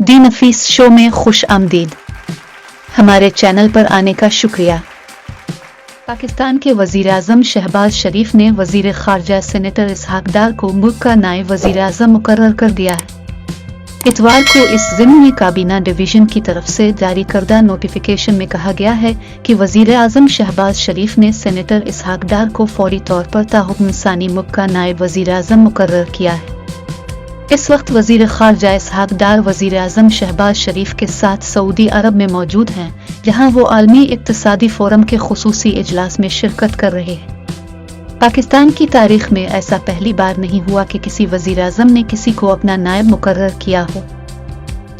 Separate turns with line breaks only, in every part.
D नफीस show में खुश आमदीद। हमारे चैनल पर आने का शुक्रिया। पाकिस्तान के वज़ीर-ए-आज़म शहबाज शरीफ ने वज़ीर ख़ारजा सेनेटर इसहाक डार को मुल्क का नायब वज़ीर-ए-आज़म मुकर्रर कर दिया है। इतवार को इस ज़िम्न में काबीना डिवीज़न की तरफ से जारी करदा नोटिफिकेशन में कहा गया है कि वज़ीर-ए-आज़म शहबाज शरीफ ने सेनेटर इसहाक डार को फौरी तौर पर ताहुक्म सानी मुल्क का नायब वज़ीर-ए-आज़म मुकर्रर किया है। इस वक्त वज़ीर ख़ारजा इसहाक डार वज़ीर-ए-आज़म शहबाज शरीफ के साथ सऊदी अरब में मौजूद हैं, जहां वो आलमी इक़्तिसादी फोरम के ख़ुसूसी इजलास में शिरकत कर रहे हैं। पाकिस्तान की तारीख में ऐसा पहली बार नहीं हुआ कि किसी वज़ीर-ए-आज़म ने किसी को अपना नायब मुकर्रर किया हो।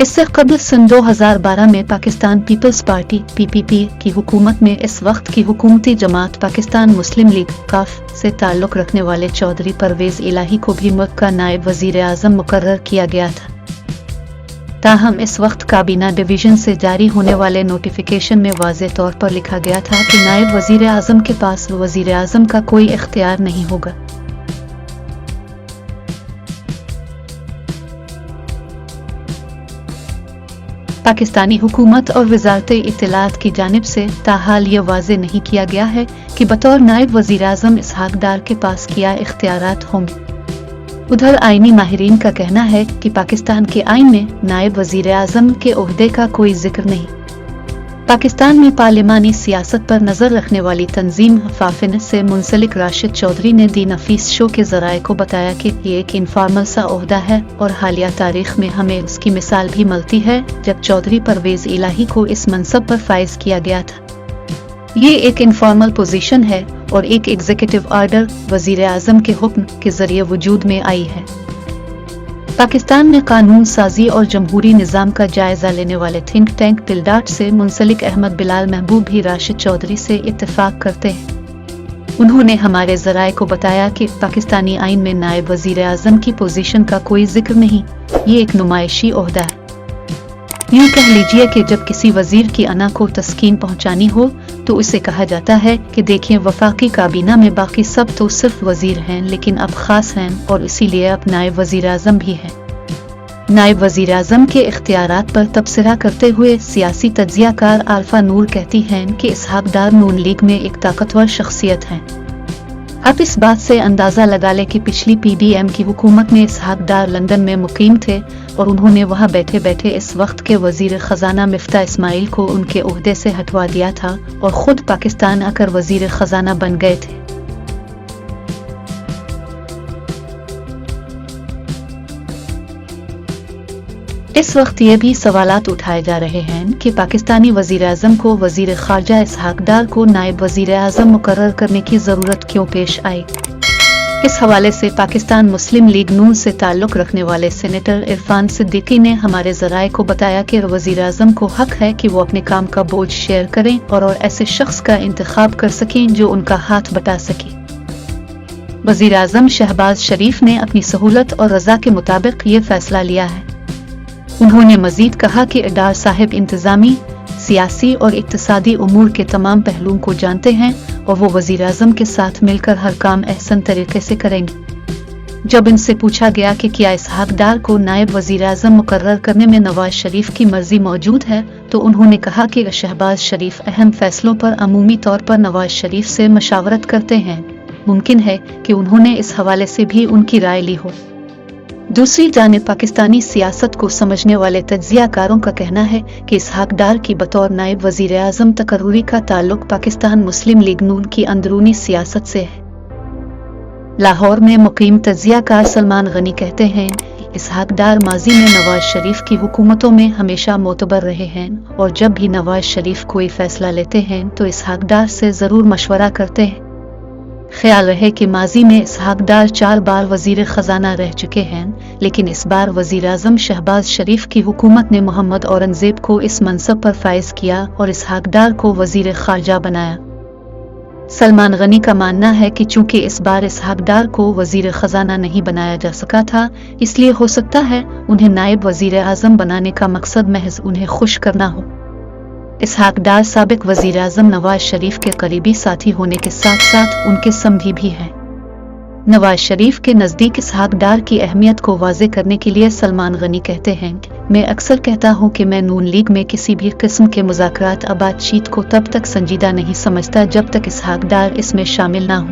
इससे कबल सन 2012 में पाकिस्तान पीपल्स पार्टी (PPP) की हुकूमत में इस वक्त की हुकूमती जमात पाकिस्तान मुस्लिम लीग (काफ) से ताल्लुक़ रखने वाले चौधरी परवेज़ इलाही को भी मुल्क का नायब वज़ीर-ए-आज़म मुकर्रर किया गया था। ताहम इस वक्त काबीना डिवीज़न से जारी होने वाले नोटिफिकेशन में वाज़ेह तौर पर लिखा गया था कि नायब वज़ीर-ए-आज़म के पास वज़ीर-ए-आज़म का कोई इख्तियार नहीं होगा। पाकिस्तानी हुकूमत और वज़ारत इत्तलात की जानिब से ताहाल ये वाज़ेह नहीं किया गया है कि बतौर नायब वज़ीर-ए-आज़म इसहाक डार के पास क्या इख्तियारात होंगे। उधर आईनी माहिरीन का कहना है कि पाकिस्तान के आईन में नायब वज़ीर-ए-आज़म के ओहदे का कोई जिक्र नहीं। पाकिस्तान में पार्लिमानी सियासत पर नज़र रखने वाली तंजीम फाफिन से मुंसलिक राशिद चौधरी ने दी नफीस शो के ज़राए को बताया कि ये एक इनफॉर्मल सा ओहदा है और हालिया तारीख में हमें उसकी मिसाल भी मिलती है जब चौधरी परवेज़ इलाही को इस मनसब पर फाइज किया गया था। ये एक इनफॉर्मल पोजीशन है और एक एग्जीक्यूटिव ऑर्डर वज़ीर-ए-आज़म के हुक्म के जरिए वजूद में आई है। पाकिस्तान में कानून साजी और जमहूरी निज़ाम का जायजा लेने वाले थिंक टैंक पिलडाट से मुंसलिक अहमद बिलाल महबूब भी राशिद चौधरी से इत्तेफाक करते हैं। उन्होंने हमारे ज़राए को बताया कि पाकिस्तानी आइन में नायब वज़ीर-ए-आज़म की पोजीशन का कोई जिक्र नहीं, ये एक नुमाइशी ओहदा है। यूँ कह लीजिए कि जब किसी वजीर की अना को तस्कीन पहुंचानी हो तो उसे कहा जाता है कि देखिए वफाकी काबीना में बाकी सब तो सिर्फ वजीर हैं, लेकिन अब खास हैं और इसीलिए अब नायब वज़ीर-ए-आज़म भी हैं। नायब वज़ीर-ए-आज़म के इख्तियारात पर तबसरा करते हुए सियासी तज्ज़ियाकार आल्फा नूर कहती हैं कि इसहाक डार नून लीग में एक ताकतवर शख्सियत हैं। आप इस बात से अंदाज़ा लगा लें कि पिछली PDM की हुकूमत में इसहाक डार लंदन में मुकीम थे और उन्होंने वहां बैठे बैठे इस वक्त के वज़ीर ख़ज़ाना मिफ्ता इस्माइल को उनके ओहदे से हटवा दिया था और ख़ुद पाकिस्तान आकर वज़ीर ख़ज़ाना बन गए थे। इस वक्त ये भी सवालात उठाए जा रहे हैं कि पाकिस्तानी वज़ीर-ए-आज़म को वज़ीर ख़ारजा इसहाक डार को नायब वज़ीर-ए-आज़म मुकर्रर करने की ज़रूरत क्यों पेश आई। इस हवाले से पाकिस्तान मुस्लिम लीग नून से ताल्लुक़ रखने वाले सेनेटर इरफान सिद्दीकी ने हमारे ज़राए को बताया कि वज़ीर-ए-आज़म को हक है कि वो अपने काम का बोझ शेयर करें और ऐसे शख्स का इंतखाब कर सकें जो उनका हाथ बटा सके। वज़ीर-ए-आज़म शहबाज शरीफ ने अपनी सहूलत और रज़ा के मुताबिक ये फैसला लिया है। उन्होंने मजीद कहा कि डार साहिब इंतज़ामी, सियासी और इक़्तिसादी उमूर के तमाम पहलुओं को जानते हैं और वो वज़ीर-ए-आज़म के साथ मिलकर हर काम अहसन तरीके से करेंगे। जब इनसे पूछा गया कि क्या इसहाक डार को नायब वज़ीर-ए-आज़म मुकर्रर करने में नवाज शरीफ की मर्जी मौजूद है तो उन्होंने कहा कि शहबाज शरीफ अहम फैसलों पर अमूमी तौर पर नवाज शरीफ से मशावरत करते हैं। मुमकिन है कि उन्होंने इस हवाले से भी उनकी राय ली हो। दूसरी जानिब पाकिस्तानी सियासत को समझने वाले तज्ज़ियाकारों का कहना है कि इसहाक डार की बतौर नायब वज़ीर-ए-आज़म तकर्रुरी का ताल्लुक पाकिस्तान मुस्लिम लीग नून की अंदरूनी सियासत से है। लाहौर में मुकीम तज्ज़ियाकार सलमान गनी कहते हैं इसहाक डार माजी में नवाज शरीफ की हुकूमतों में हमेशा मोतबर रहे हैं और जब भी नवाज शरीफ कोई फैसला लेते हैं तो इसहाक डार से ज़रूर मशवरा करते हैं। ख्याल रहे कि माजी में इसहाक डार 4 बार वज़ीर ख़ज़ाना रह चुके हैं, लेकिन इस बार वज़ीर-ए-आज़म शहबाज शरीफ की हुकूमत ने मोहम्मद औरंगज़ेब को इस मनसब पर फाइज किया और इसहाक डार को वज़ीर ख़ारजा बनाया। सलमान गनी का मानना है कि चूंकि इस बार इसहाक डार को वज़ीर ख़ज़ाना नहीं बनाया जा सका था, इसलिए हो सकता है उन्हें नायब वज़ीर-ए-आज़म बनाने का मकसद महज उन्हें खुश करना हो। इसहाक डार साबिक वज़ीर-ए-आज़म नवाज शरीफ के करीबी साथी होने के साथ साथ उनके समधी भी हैं। नवाज शरीफ के नज़दीक इसहाक डार की अहमियत को वाज़े करने के लिए सलमान गनी कहते हैं, मैं अक्सर कहता हूं कि मैं नून लीग में किसी भी किस्म के मुज़ाकरात या बातचीत को तब तक संजीदा नहीं समझता जब तक इसहाक डार इसमें शामिल ना हो।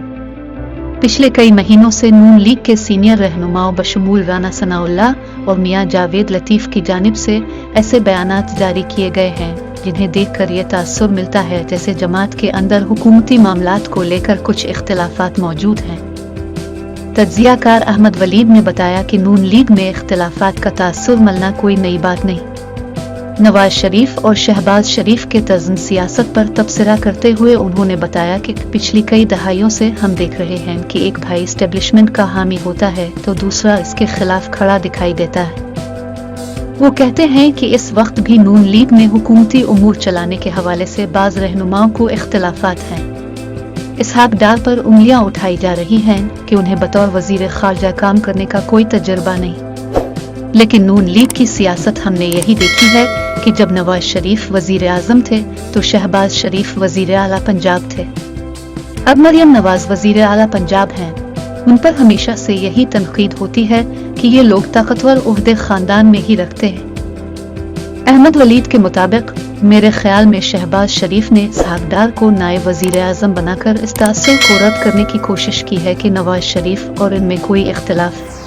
पिछले कई महीनों से नून लीग के सीनियर रहनुमाओं बशमूल राना सनाउल्लाह और मियां जावेद लतीफ़ की जानिब से ऐसे बयानात जारी किए गए हैं जिन्हें देखकर ये तासुर मिलता है जैसे जमात के अंदर हुकूमती मामलात को लेकर कुछ इख्तिलाफात मौजूद हैं। तज्ज़ियाकार अहमद वलीद ने बताया कि नून लीग में इख्तिलाफात का तासुर मलना कोई नई बात नहीं। नवाज शरीफ और शहबाज शरीफ के तर्ज़ सियासत पर तबसरा करते हुए उन्होंने बताया कि पिछली कई दहाइयों से हम देख रहे हैं कि एक भाई एस्टेब्लिशमेंट का हामी होता है तो दूसरा इसके खिलाफ खड़ा दिखाई देता है। वो कहते हैं कि इस वक्त भी नून लीग में हुकूमती उमूर चलाने के हवाले से बाज़ रहनुमाओं को इख्तिलाफात हैं। इसहाक डार पर उंगलियां उठाई जा रही हैं कि उन्हें बतौर वजीर खारजा काम करने का कोई तजर्बा नहीं, लेकिन नून लीग की सियासत हमने यही देखी है कि जब नवाज शरीफ वजीर आजम थे तो शहबाज शरीफ वजीर आला पंजाब थे। अब मरियम नवाज वजीर आला पंजाब हैं। उन पर हमेशा से यही तनकीद होती है कि ये लोग ताकतवर ओहदे खानदान में ही रखते हैं। अहमद वलीद के मुताबिक मेरे ख्याल में शहबाज शरीफ ने इसहाक डार को नायब वजीर आजम बनाकर इस तासुर को रद्द करने की कोशिश की है कि नवाज शरीफ और इनमें कोई इख्तिलाफ है।